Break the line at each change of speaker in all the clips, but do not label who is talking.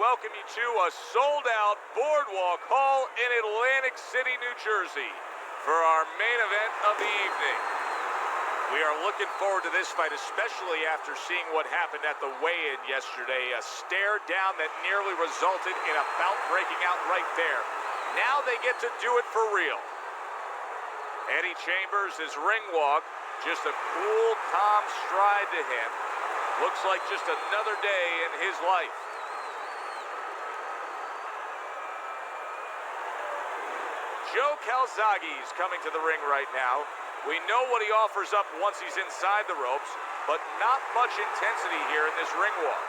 welcome you to a sold-out Boardwalk Hall in Atlantic City, New Jersey for our main event of the evening. We are looking forward to this fight, especially after seeing what happened at the weigh-in yesterday. A stare down that nearly resulted in a bout breaking out right there. Now they get to do it for real. Eddie Chambers, his ring walk, just a cool, calm stride to him. Looks like just another day in his life. Joe Calzaghe's coming to the ring right now. We know what he offers up once he's inside the ropes, but not much intensity here in this ring walk.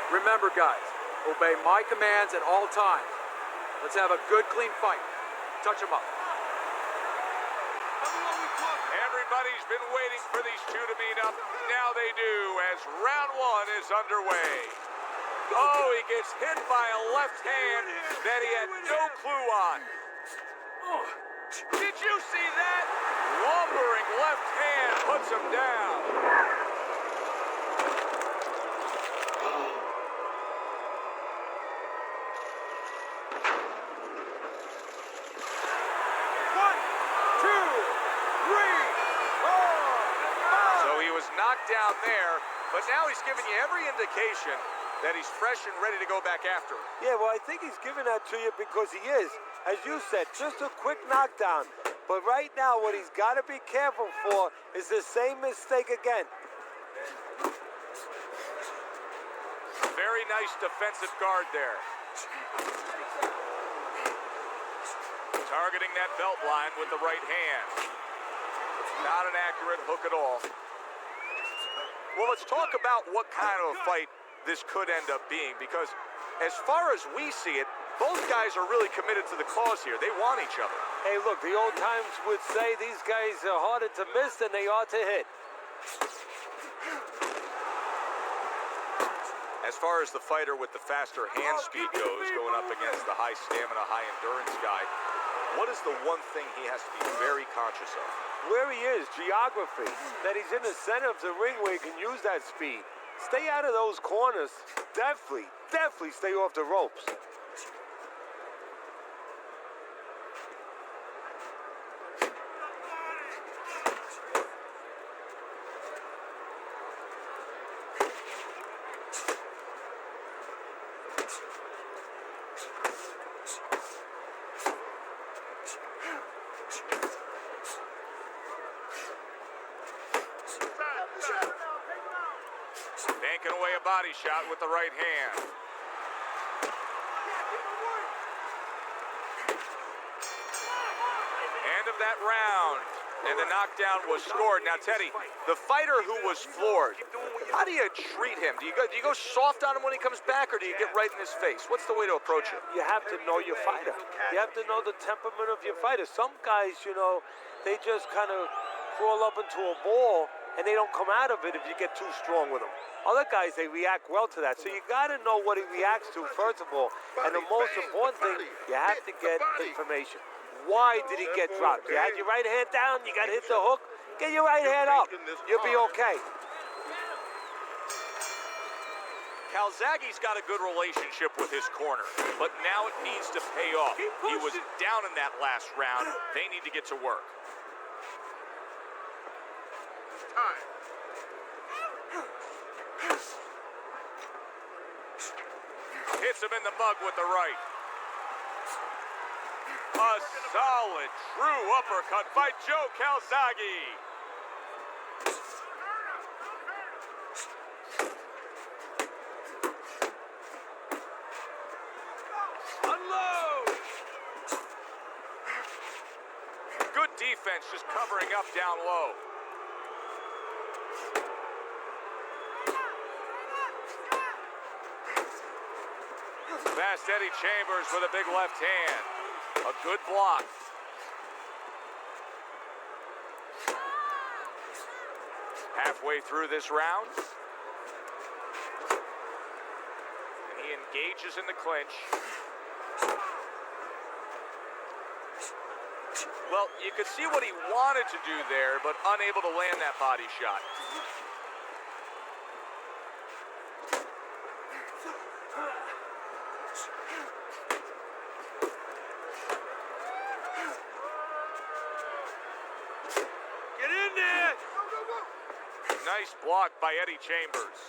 Remember, guys, obey my commands at all times. Let's have a good, clean fight. Touch them up.
Everybody's been waiting for these two to meet up. Now they do, as round one is underway. Oh, he gets hit by a left hand that he had no clue on. Did you see that? Lumbering left hand puts him down. Knocked down there, but now he's giving you every indication that he's fresh and ready to go back after it.
Yeah, well, I think he's giving that to you because he is, as you said, just a quick knockdown. But right now, what he's got to be careful for is the same mistake again.
Very nice defensive guard there. Targeting that belt line with the right hand. Not an accurate hook at all. Well, let's talk about what kind of a fight this could end up being, because as far as we see it, both guys are really committed to the cause here. They want each other.
Hey, look, the old times would say these guys are harder to miss than they are to hit.
As far as the fighter with the faster hand speed goes, going up against the high stamina, high endurance guy, what is the one thing he has to be very conscious of?
Where he is, geography, that he's in the center of the ring where he can use that speed. Stay out of those corners. Definitely stay off the ropes.
Banking away a body shot with the right hand. End of that round, and the knockdown was scored. Now, Teddy, the fighter who was floored, how do you treat him? Do you go soft on him when he comes back, or do you get right in his face? What's the way to approach him?
You have to know your fighter. You have to know the temperament of your fighter. Some guys, you know, they just kind of crawl up into a ball, and they don't come out of it if you get too strong with them. Other guys, they react well to that. So you got to know what he reacts to, first of all. And the most important thing, you have to get information. Why did he get dropped? You had your right hand down, you got hit the hook. Get your right hand up. You'll be okay.
Calzaghe's got a good relationship with his corner, but now it needs to pay off. He was down in that last round. They need to get to work. Hits him in the mug with the right. A solid, true uppercut by Joe Calzaghe. Unload! Good defense, just covering up down low. Fast Eddie Chambers with a big left hand. A good block. Halfway through this round. And he engages in the clinch. Well, you could see what he wanted to do there, but unable to land that body shot.
Get in there!
Nice block by Eddie Chambers.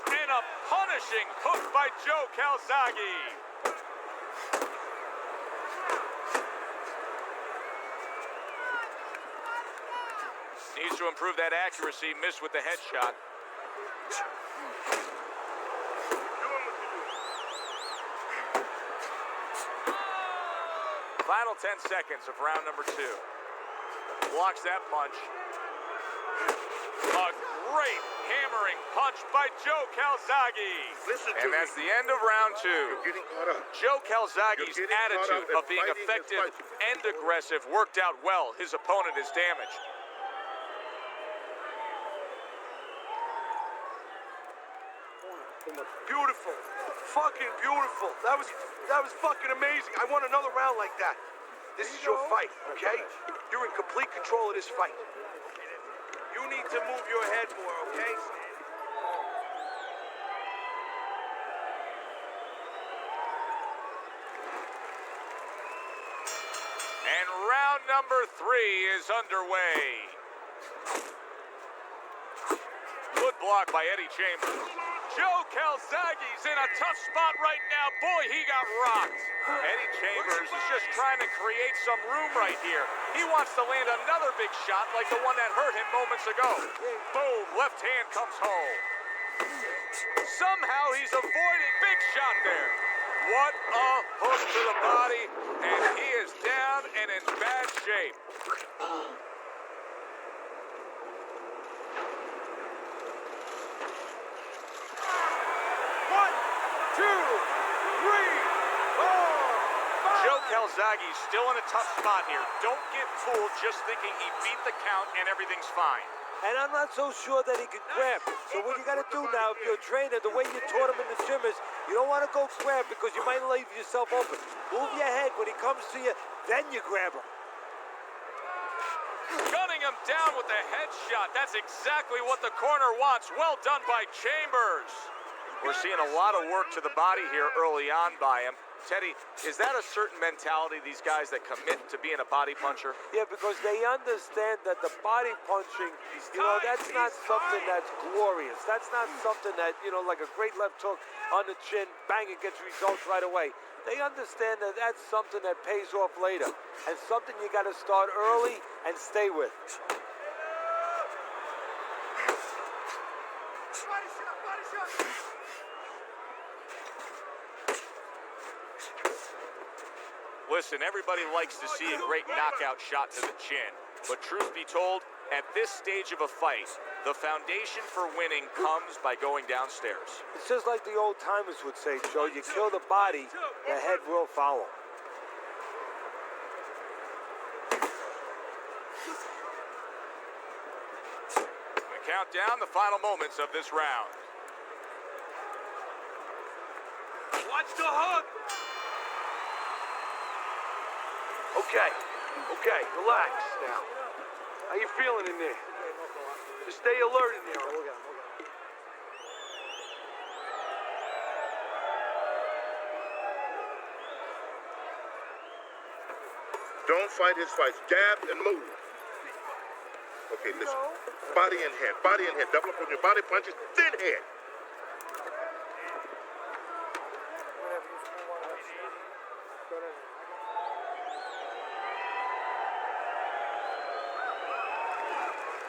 And a punishing hook by Joe Calzaghe. Needs to improve that accuracy. Missed with the headshot. Final 10 seconds of round number 2. Blocks that punch. A great hammering punch by Joe Calzaghe. And that's the end of round 2. Joe Calzaghe's attitude of being effective and aggressive worked out well. His opponent is damaged.
Beautiful. Fucking beautiful. That was fucking amazing. I want another round like that. This is your fight, okay? You're in complete control of this fight. You need to move your head more, okay?
And round number 3 is underway. Good block by Eddie Chambers. Joe Calzaghe's in a tough spot right now. Boy, he got rocked. Eddie Chambers is just trying to create some room right here. He wants to land another big shot like the one that hurt him moments ago. Boom, left hand comes home. Somehow he's avoiding big shot there. What a hook to the body, and he is down and in bad shape. Joe Calzaghe's still in a tough spot here. Don't get fooled just thinking he beat the count and everything's fine.
And I'm not so sure that he can grab. So what you got to do now, if you're a trainer, the way you taught him in the gym is you don't want to go grab because you might leave yourself open. Move your head when he comes to you, then you grab him.
Gunning him down with a headshot. That's exactly what the corner wants. Well done by Chambers. We're seeing a lot of work to the body here early on by him. Teddy, is that a certain mentality, these guys that commit to being a body puncher?
Yeah, because they understand that the body punching, that's not something that's glorious. That's not something that, like a great left hook on the chin, bang, it gets results right away. They understand that that's something that pays off later and something you got to start early and stay with.
Listen, everybody likes to see a great knockout shot to the chin. But truth be told, at this stage of a fight, the foundation for winning comes by going downstairs.
It's just like the old timers would say, Joe, you kill the body, the head will follow.
We count down the final moments of this round.
Watch the hook! Okay, relax now. How you feeling in there? Just stay alert in there.
Don't fight his fights. Jab and move. Okay, listen. Body and head. Double up on your body punches, then head.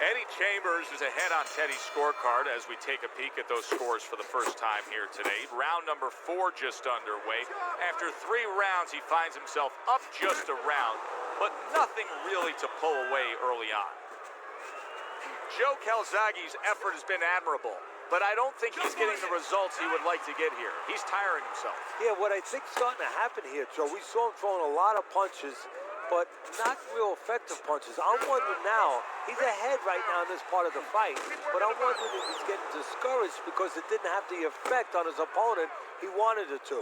Eddie Chambers is ahead on Teddy's scorecard as we take a peek at those scores for the first time here today. Round number 4 just underway. After 3 rounds, he finds himself up just a round, but nothing really to pull away early on. Joe Calzaghe's effort has been admirable, but I don't think he's getting the results he would like to get here. He's tiring himself.
Yeah, what I think's starting to happen here, Joe, we saw him throwing a lot of punches, but not real effective punches. I'm wondering now, he's ahead right now in this part of the fight, but I'm wondering if he's getting discouraged because it didn't have the effect on his opponent he wanted it to.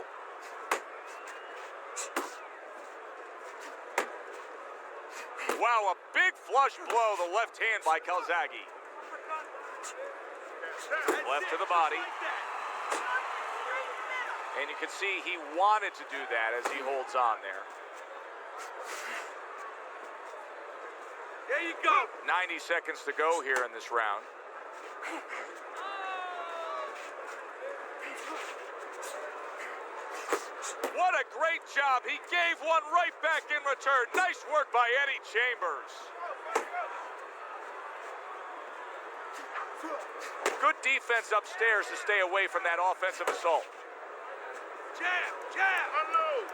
Wow, a big flush blow, the left hand by Calzaghe. Left to the body. And you can see he wanted to do that as he holds on there.
There you go.
90 seconds to go here in this round. What a great job. He gave one right back in return. Nice work by Eddie Chambers. Good defense upstairs to stay away from that offensive assault.
Jab, jab. Unload.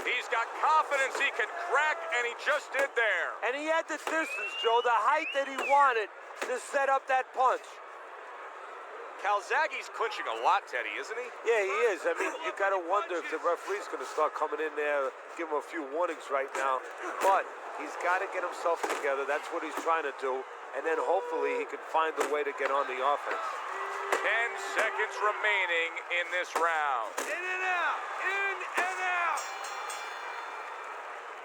He's got confidence he can crack, and he just did there.
And he had the distance, Joe, the height that he wanted to set up that punch.
Calzaghe's clinching a lot, Teddy, isn't he?
Yeah, he is. I mean, you got to wonder if the referee's going to start coming in there, give him a few warnings right now. But he's got to get himself together. That's what he's trying to do. And then hopefully he can find a way to get on the offense.
10 seconds remaining in this round.
In and out. In and out.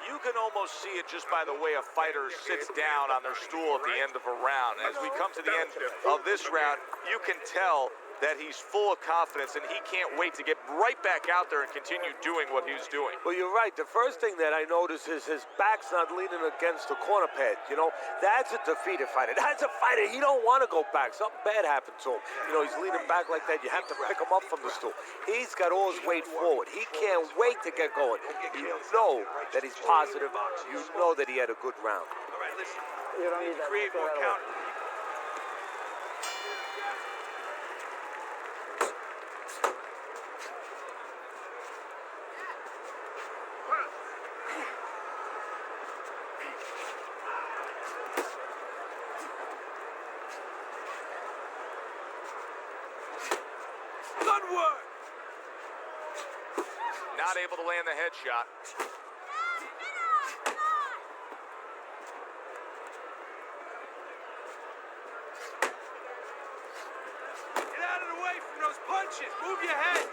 You can almost see it just by the way a fighter sits down on their stool at the end of a round. As we come to the end of this round, you can tell that he's full of confidence, and he can't wait to get right back out there and continue doing what he's doing.
Well, you're right. The first thing that I notice is his back's not leaning against the corner pad. You know, that's a defeated fighter. That's a fighter. He don't want to go back. Something bad happened to him. You know, he's leaning back like that. You have to pick him up from the stool. He's got all his weight forward. He can't wait to get going. You know that he's positive. You know that he had a good round.
All right, listen.
You don't need that.
Create more counter. Good work.
Not able to land the headshot.
Get out of the way from those punches. Move your head.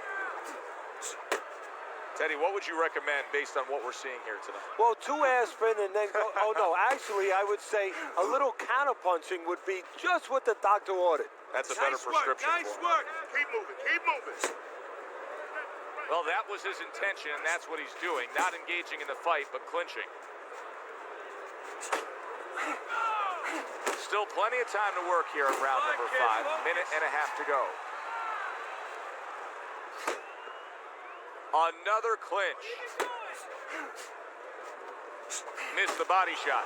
Teddy, what would you recommend based on what we're seeing here tonight?
Well, 2 aspirin and then go. Oh, no. Actually, I would say a little counterpunching would be just what the doctor ordered.
That's a better prescription
Nice
for him.
work.
Keep moving, keep moving.
Well, that was his intention, and that's what he's doing. Not engaging in the fight, but clinching. Still plenty of time to work here in round number 5. Minute and a half to go. Another clinch. Missed the body shot.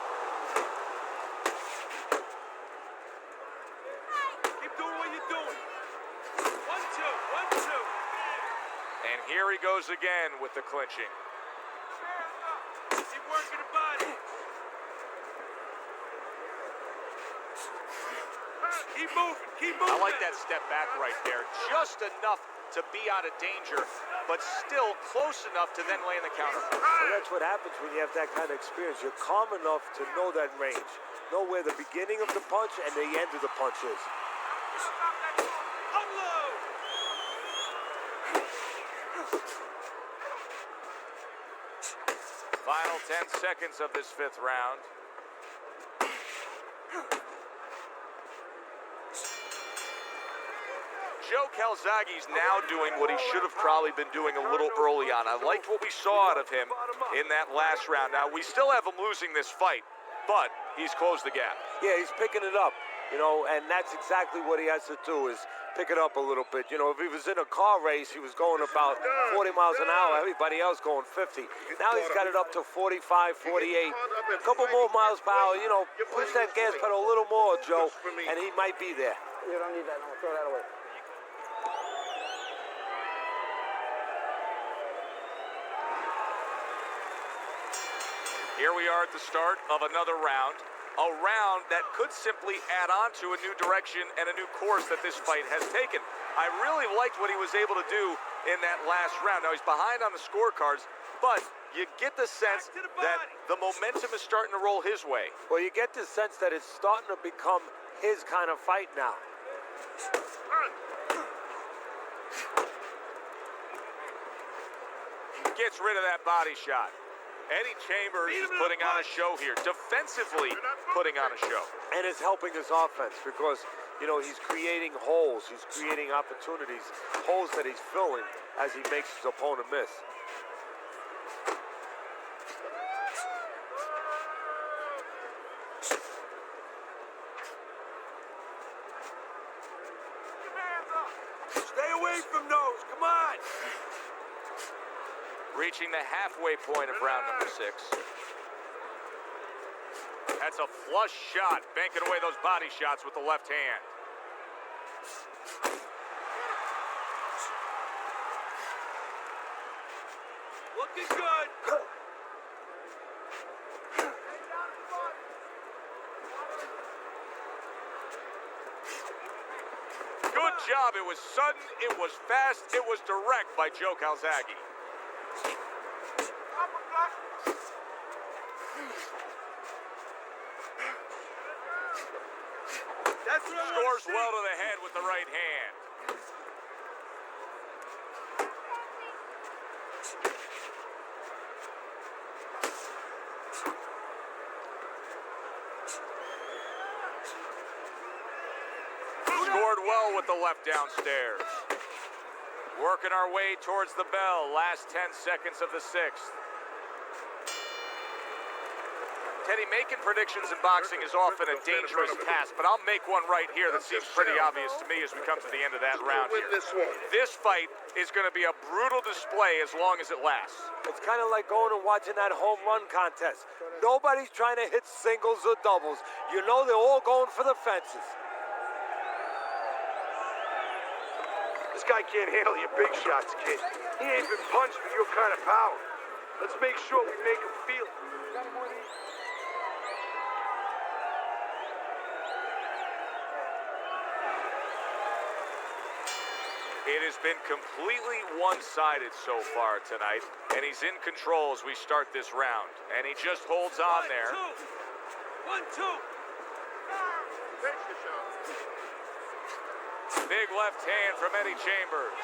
Keep doing what you're doing. 1-2, 1-2.
And here he goes again with the clinching.
Keep working the body. Keep moving, keep moving.
I like that step back right there. Just enough to be out of danger, but still close enough to then land the counter.
So that's what happens when you have that kind of experience. You're calm enough to know that range. Know where the beginning of the punch and the end of the punch is.
Unload.
Final 10 seconds of this 5th round. Joe Calzaghe's now doing what he should have probably been doing a little early on. I liked what we saw out of him in that last round. Now, we still have him losing this fight, but he's closed the gap.
Yeah, he's picking it up. You know, and that's exactly what he has to do is pick it up a little bit. You know, if he was in a car race, he was going about 40 miles an hour, everybody else going 50. Now he's got it up to 45, 48. A couple more miles per hour, you know, push that gas pedal a little more, Joe, and he might be there.
You don't need that. No, throw that away.
Here we are at the start of another round. A round that could simply add on to a new direction and a new course that this fight has taken. I really liked what he was able to do in that last round. Now, he's behind on the scorecards, but you get the sense that the momentum is starting to roll his way.
Well, you get the sense that it's starting to become his kind of fight now.
Gets rid of that body shot. Eddie Chambers is putting on a show here, defensively putting on a show.
And it's helping his offense because, you know, he's creating holes, he's creating opportunities, holes that he's filling as he makes his opponent miss.
Stay away from those. Come on.
Reaching the halfway point of round number 6. That's a flush shot, banking away those body shots with the left hand.
Looking good.
Good job. It was sudden, it was fast, it was direct by Joe Calzaghe. Scores well to the head with the right hand. Scored well with the left downstairs. Working our way towards the bell. Last 10 seconds of the 6th. Teddy, making predictions in boxing is often a dangerous task, but I'll make one right here that seems pretty obvious to me as we come to the end of that round here. This fight is going to be a brutal display as long as it lasts.
It's kind of like going and watching that home run contest. Nobody's trying to hit singles or doubles. You know they're all going for the fences.
This guy can't handle your big shots, kid. He ain't been punched with your kind of power. Let's make sure we make him feel it.
It has been completely one-sided so far tonight, and he's in control as we start this round. And he just holds on there.
1, 2.
Big left hand from Eddie Chambers.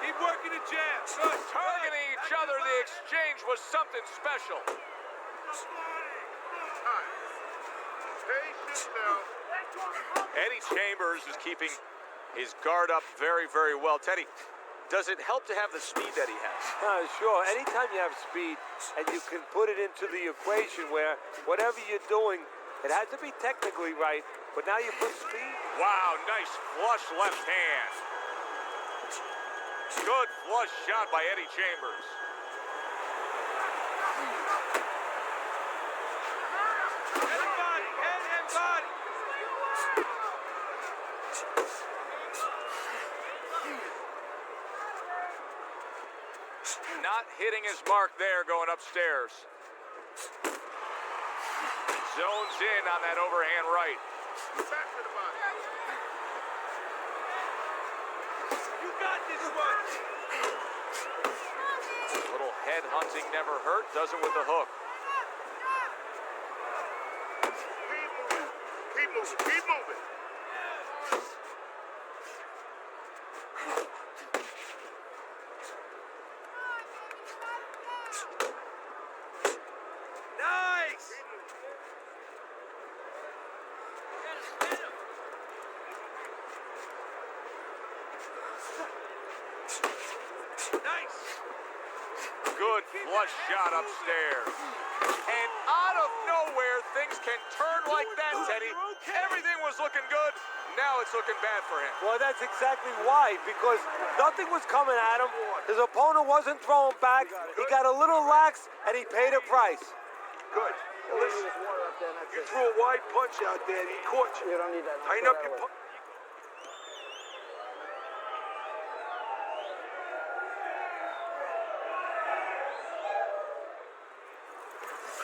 Keep working the jab. Good.
Targeting each other, the exchange was something special. Eddie Chambers is keeping his guard up very, very well. Teddy, does it help to have the speed that he has?
Sure. Anytime you have speed and you can put it into the equation where whatever you're doing, it has to be technically right, but now you put speed.
Wow, nice flush left hand. Good flush shot by Eddie Chambers.
Head and body.
Not hitting his mark there going upstairs. Zones in on that overhand right.
Back to the body.
You got this one.
Little head hunting never hurt. Does it with the hook.
Keep moving. Keep moving.
Nice.
Good Flush shot upstairs. And out of nowhere, things can turn like that, Teddy. Everything was looking good. Now it's looking bad for him.
Well, that's exactly why, because nothing was coming at him. His opponent wasn't throwing back. He got a little lax, and he paid a price.
Good. Listen, you threw a wide punch out there, and he caught you.
You don't need that.
Tighten up your punch.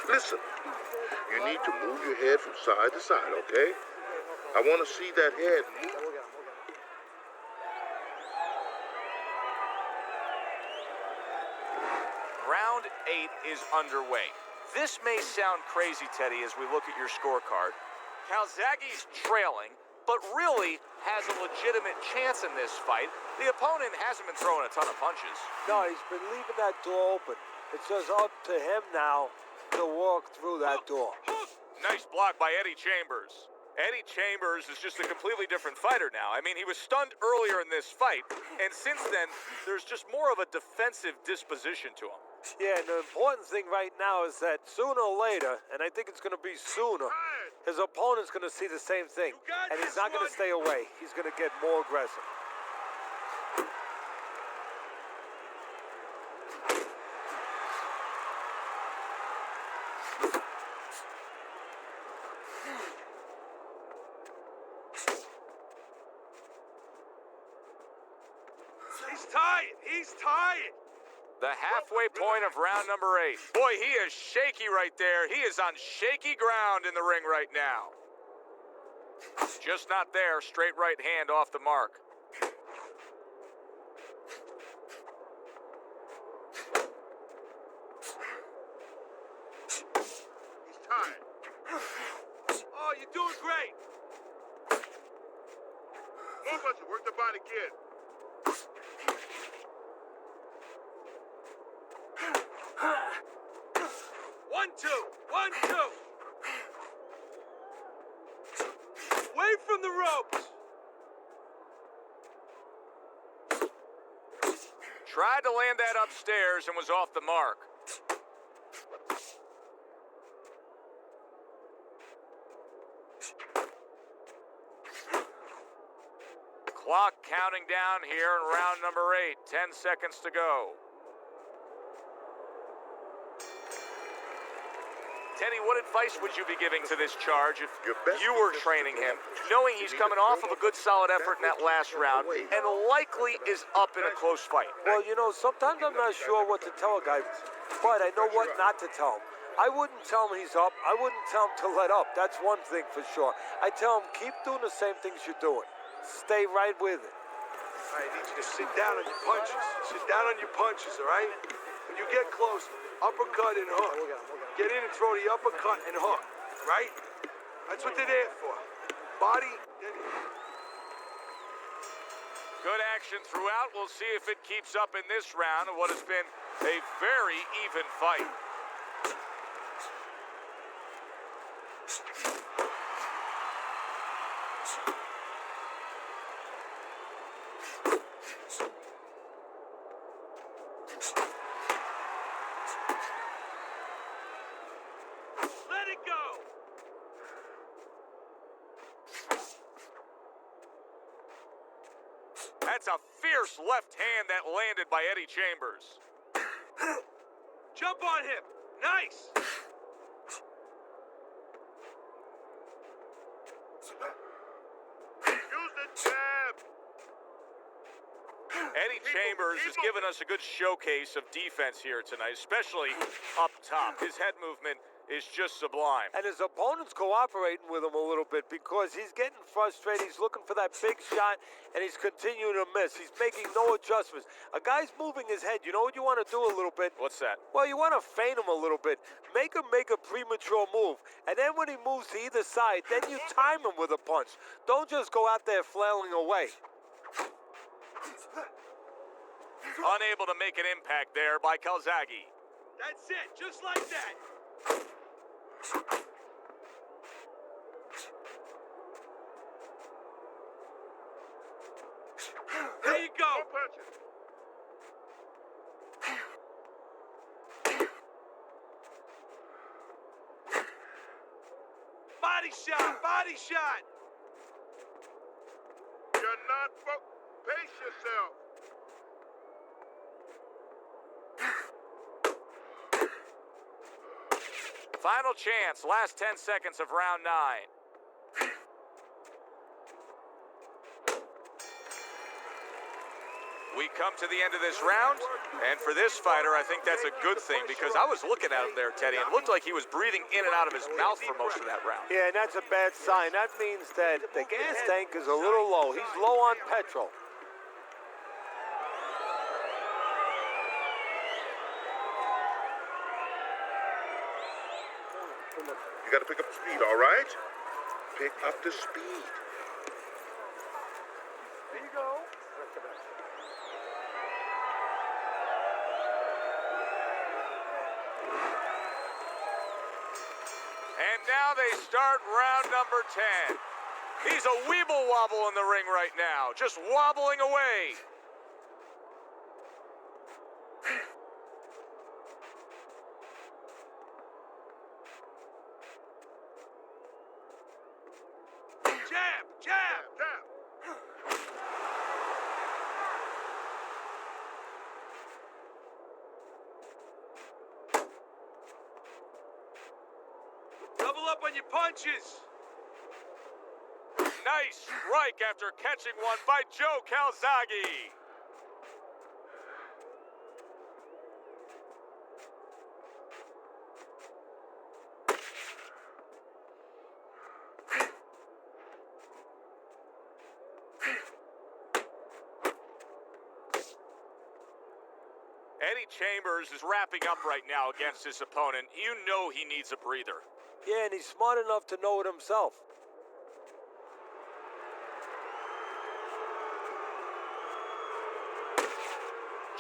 Listen, you need to move your head from side to side, okay? I want to see that head move.
Round 8 is underway. This may sound crazy, Teddy, as we look at your scorecard. Calzaghe's trailing, but really has a legitimate chance in this fight. The opponent hasn't been throwing a ton of punches.
No, he's been leaving that door open. It's just up to him now to walk through that door.
Nice block by Eddie Chambers. Eddie Chambers is just a completely different fighter now. I mean, he was stunned earlier in this fight, and since then, there's just more of a defensive disposition to him.
Yeah, and the important thing right now is that sooner or later, and I think it's going to be sooner, his opponent's going to see the same thing, and he's not going to stay away. He's going to get more aggressive.
He's tired. He's tired.
The halfway point of round number 8. Boy, he is shaky right there. He is on shaky ground in the ring right now. Just not there. Straight right hand off the mark.
He's tired.
Oh, you're doing great.
More punches. Work the body, kid.
One, two. 1, 2. Away from the ropes.
Tried to land that upstairs and was off the mark. Clock counting down here in round number 8. 10 seconds to go. Teddy, what advice would you be giving to this charge if you were training him, knowing he's coming off of a good solid effort in that last round and likely is up in a close fight?
Well, you know, sometimes I'm not sure what to tell a guy, but I know what not to tell him. I wouldn't tell him he's up. I wouldn't tell him to let up. That's one thing for sure. I tell him, keep doing the same things you're doing. Stay right with it.
I need you to sit down on your punches. Sit down on your punches, all right? When you get close, uppercut and hook. Get in and throw the uppercut and hook, right? That's what they're there for. Body.
Good action throughout. We'll see if it keeps up in this round of what has been a very even fight.
Let it go.
That's a fierce left hand that landed by Eddie Chambers.
Jump on him. Nice.
Use the jab.
Eddie Chambers has given us a good showcase of defense here tonight, especially up top. His head movement is just sublime.
And his opponent's cooperating with him a little bit because he's getting frustrated. He's looking for that big shot, and he's continuing to miss. He's making no adjustments. A guy's moving his head. You know what you want to do a little bit?
What's that?
Well, you want to feint him a little bit. Make him make a premature move. And then when he moves to either side, then you time him with a punch. Don't just go out there flailing away.
Unable to make an impact there by Calzaghe.
That's it. Just like that. There you go.
More punches.
Body shot, body shot.
You're not pace yourself.
Final chance, last 10 seconds of round 9. We come to the end of this round, and for this fighter, I think that's a good thing, because I was looking at him there, Teddy, and it looked like he was breathing in and out of his mouth for most of that round.
Yeah, and that's a bad sign. That means that the gas tank is a little low. He's low on petrol.
You gotta pick up the speed, all right? Pick up the speed.
There you go.
And now they start round number 10. He's a weeble wobble in the ring right now, just wobbling away.
Jab, jab. Double up on your punches.
Nice strike after catching one by Joe Calzaghe. Eddie Chambers is wrapping up right now against his opponent. You know he needs a breather.
Yeah, and he's smart enough to know it himself.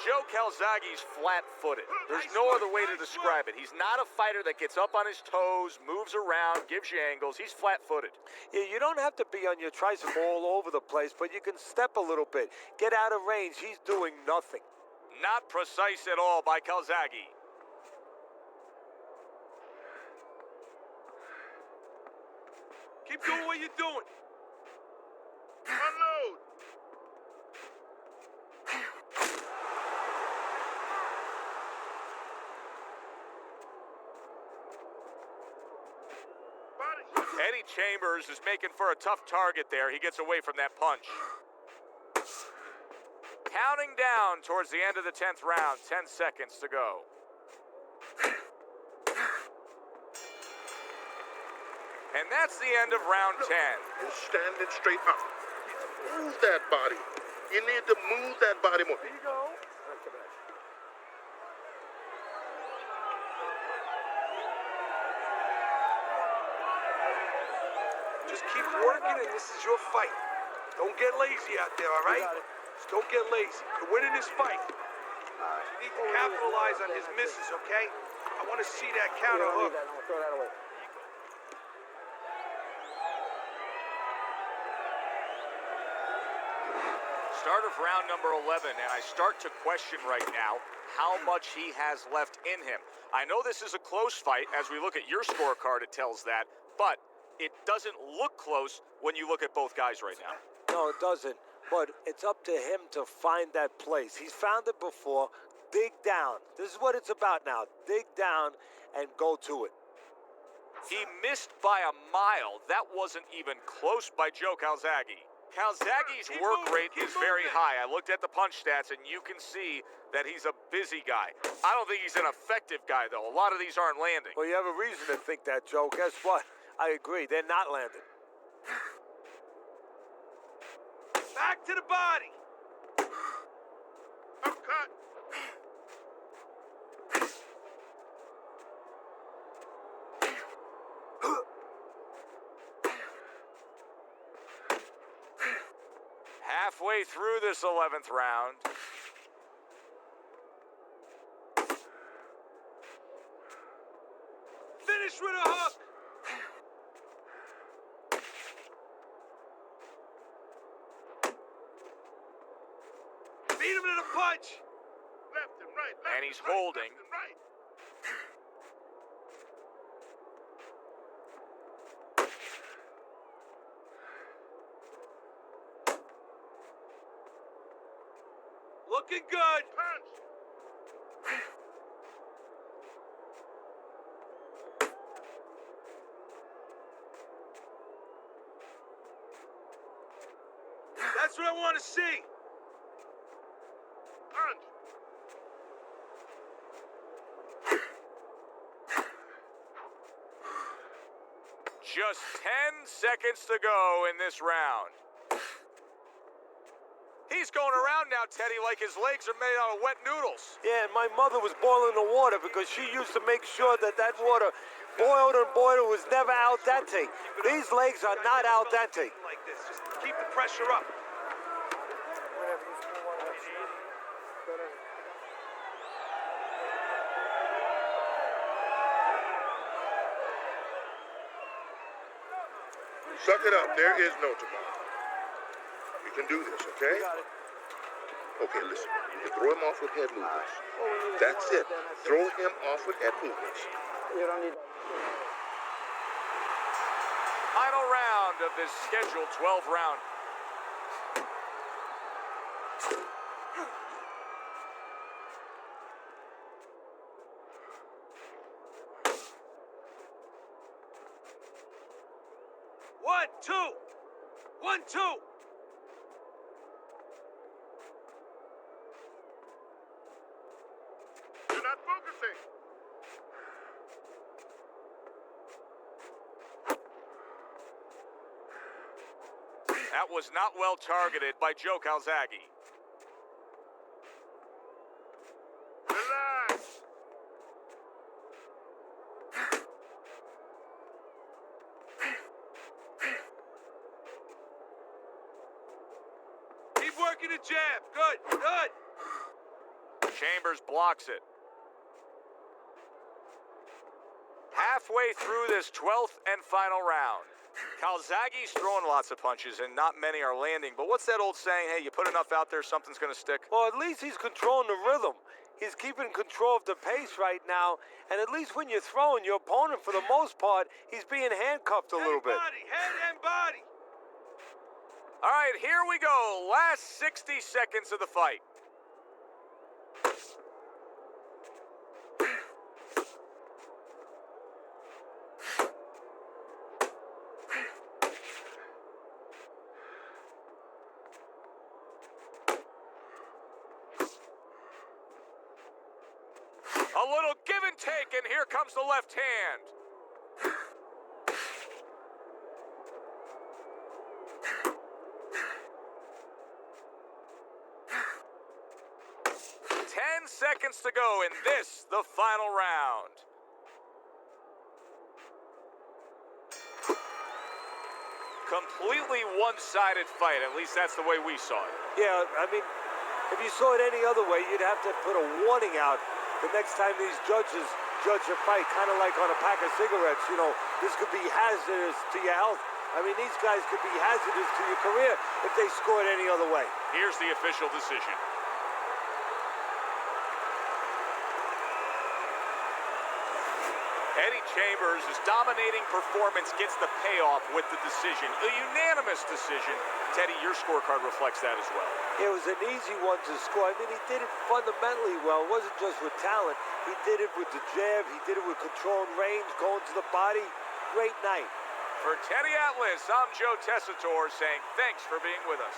Joe Calzaghe's flat-footed. There's no other way to describe it. He's not a fighter that gets up on his toes, moves around, gives you angles. He's flat-footed.
Yeah, you don't have to be on your tricycle all over the place, but you can step a little bit. Get out of range. He's doing nothing.
Not precise at all by Calzaghe.
Keep doing what you're doing.
Unload.
Eddie Chambers is making for a tough target there. He gets away from that punch. Counting down towards the end of the 10th round. 10 seconds to go. And that's the end of round 10.
You're standing straight up. Move that body. You need to move that body more.
There you go.
Just keep working, and this is your fight. Don't get lazy out there, all right? Just don't get lazy. You're winning this fight. You need to capitalize on his misses, okay? I want to see that counter hook.
Throw that away.
Start of round number 11, and I start to question right now how much he has left in him. I know this is a close fight. As we look at your scorecard, it tells that, but it doesn't look close when you look at both guys right now.
No, it doesn't. But it's up to him to find that place. He's found it before. Dig down. This is what it's about now. Dig down and go to it.
He missed by a mile. That wasn't even close by Joe Calzaghe. Calzaghe's work rate is very high. I looked at the punch stats, and you can see that he's a busy guy. I don't think he's an effective guy, though. A lot of these aren't landing.
Well, you have a reason to think that, Joe. Guess what? I agree. They're not landing.
Back to the body.
Upcut.
Halfway through this 11th round.
Finish with a hook. Beat him to the punch.
Left and right. Left
And he's
right,
holding.
Left and right.
Looking good.
Punch.
That's what I want to see.
Punch.
Just 10 seconds to go in this round. He's going around now, Teddy, like his legs are made out of wet noodles.
Yeah, and my mother was boiling the water because she used to make sure that that water boiled and boiled was never al dente. These legs are not al dente.
Like this, just keep the pressure up.
Suck it up. There is no tomorrow. You can do this, okay? Okay, listen. You can throw him off with head movements. That's it. Throw him off with head movements.
Final round of this scheduled 12-round.
One, two. 1, 2.
You're not focusing.
That was not well targeted by Joe Calzaghe.
Relax.
Keep working the jab. Good, good.
Chambers blocks it. Halfway through this 12th and final round. Calzaghe's throwing lots of punches and not many are landing. But what's that old saying? Hey, you put enough out there, something's going to stick.
Well, at least he's controlling the rhythm. He's keeping control of the pace right now. And at least when you're throwing, your opponent, for the most part, he's being handcuffed a little bit.
Head and body.
All right, here we go. Last 60 seconds of the fight. A little give and take, and here comes the left hand. Ten seconds to go in this, the final round. Completely one-sided fight, at least that's the way we saw it.
Yeah, I mean, if you saw it any other way, you'd have to put a warning out the next time these judges judge a fight, kind of like on a pack of cigarettes. You know, this could be hazardous to your health. I mean, these guys could be hazardous to your career if they scored any other way.
Here's the official decision. Eddie Chambers' dominating performance gets the payoff with the decision. A unanimous decision. Teddy, your scorecard reflects that as well.
It was an easy one to score. I mean, he did it fundamentally well. It wasn't just with talent. He did it with the jab. He did it with control and range, going to the body. Great night.
For Teddy Atlas, I'm Joe Tessitore saying thanks for being with us.